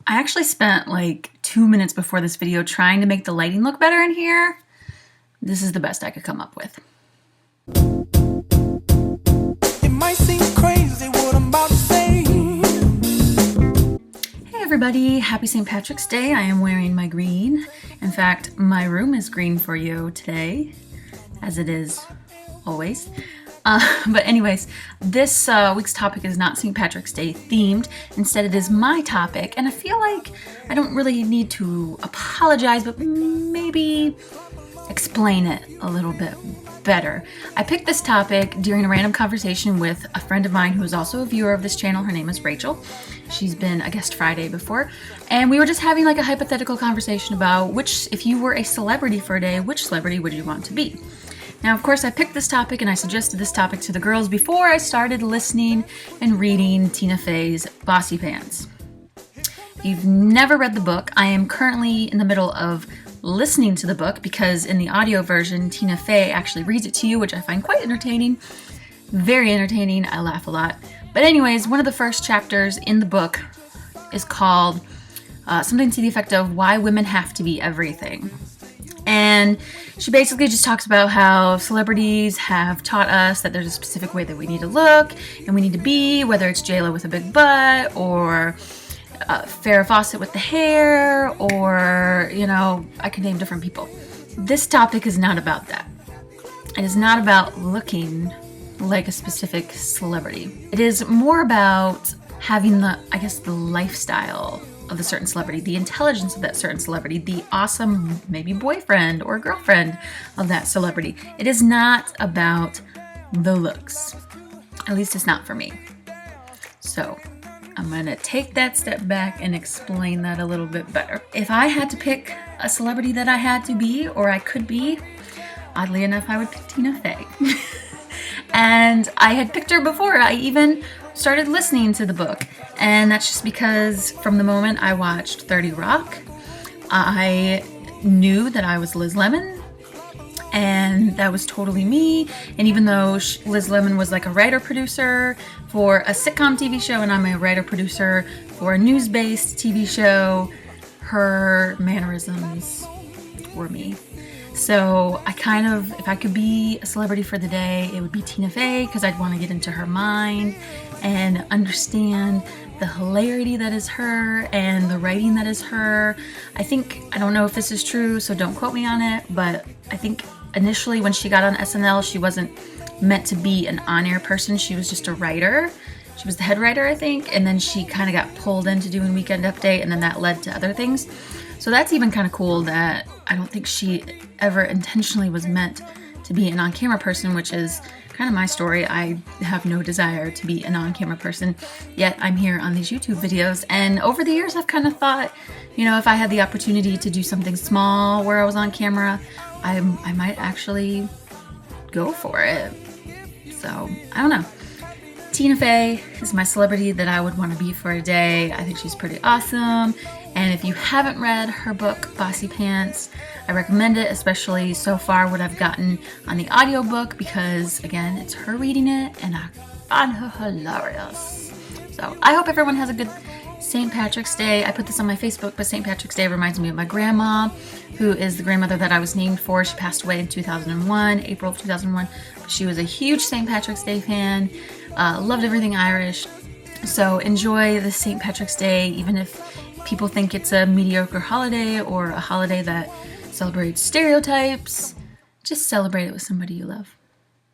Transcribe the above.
I actually spent like 2 minutes before this video trying to make the lighting look better in here. This is the best I could come up with. It might seem crazy what I'm about to say. Hey everybody, happy St. Patrick's Day. I am wearing my green. In fact, my room is green for you today, as it is always. But anyways, this week's topic is not St. Patrick's Day themed. Instead, it is my topic, and I feel like I don't really need to apologize, but maybe explain it a little bit better. I picked this topic during a random conversation with a friend of mine who is also a viewer of this channel. Her name is Rachel. She's been a guest Friday before, and we were just having like a hypothetical conversation about if you were a celebrity for a day, which celebrity would you want to be? Now, of course, I picked this topic and I suggested this topic to the girls before I started listening and reading Tina Fey's Bossy Pants. If you've never read the book, I am currently in the middle of listening to the book because in the audio version, Tina Fey actually reads it to you, which I find quite entertaining. Very entertaining. I laugh a lot. But anyways, one of the first chapters in the book is called something to the effect of Why Women Have to Be Everything. And she basically just talks about how celebrities have taught us that there's a specific way that we need to look and we need to be, whether it's J-Lo with a big butt or Farrah Fawcett with the hair, or, I could name different people. This topic is not about that. It is not about looking like a specific celebrity. It is more about having the lifestyle of a certain celebrity, the intelligence of that certain celebrity, the awesome maybe boyfriend or girlfriend of that celebrity. It is not about the looks. At least it's not for me. So I'm going to take that step back and explain that a little bit better. If I had to pick a celebrity that I had to be, or I could be, oddly enough, I would pick Tina Fey. And I had picked her before I even started listening to the book. And that's just because from the moment I watched 30 Rock, I knew that I was Liz Lemon. And that was totally me. And even though Liz Lemon was like a writer-producer for a sitcom TV show, and I'm a writer-producer for a news-based TV show, her mannerisms were me. So if I could be a celebrity for the day, it would be Tina Fey, because I'd want to get into her mind and understand the hilarity that is her and the writing that is her. I don't know if this is true, so don't quote me on it, but I think initially when she got on SNL, she wasn't meant to be an on-air person. She was just a writer. She was the head writer, I think, and then she kind of got pulled into doing Weekend Update, and then that led to other things. So that's even kind of cool that I don't think she ever intentionally was meant to be an on-camera person, which is kind of my story. I have no desire to be an on-camera person, yet I'm here on these YouTube videos. And over the years, I've kind of thought, if I had the opportunity to do something small where I was on camera, I might actually go for it. So, I don't know. Tina Fey is my celebrity that I would want to be for a day. I think she's pretty awesome. And if you haven't read her book, Bossy Pants, I recommend it, especially so far what I've gotten on the audiobook, because again, it's her reading it and I find her hilarious. So I hope everyone has a good St. Patrick's Day. I put this on my Facebook, but St. Patrick's Day reminds me of my grandma, who is the grandmother that I was named for. She passed away in 2001, April of 2001. She was a huge St. Patrick's Day fan, loved everything Irish. So enjoy the St. Patrick's Day, even if people think it's a mediocre holiday or a holiday that celebrates stereotypes. Just celebrate it with somebody you love.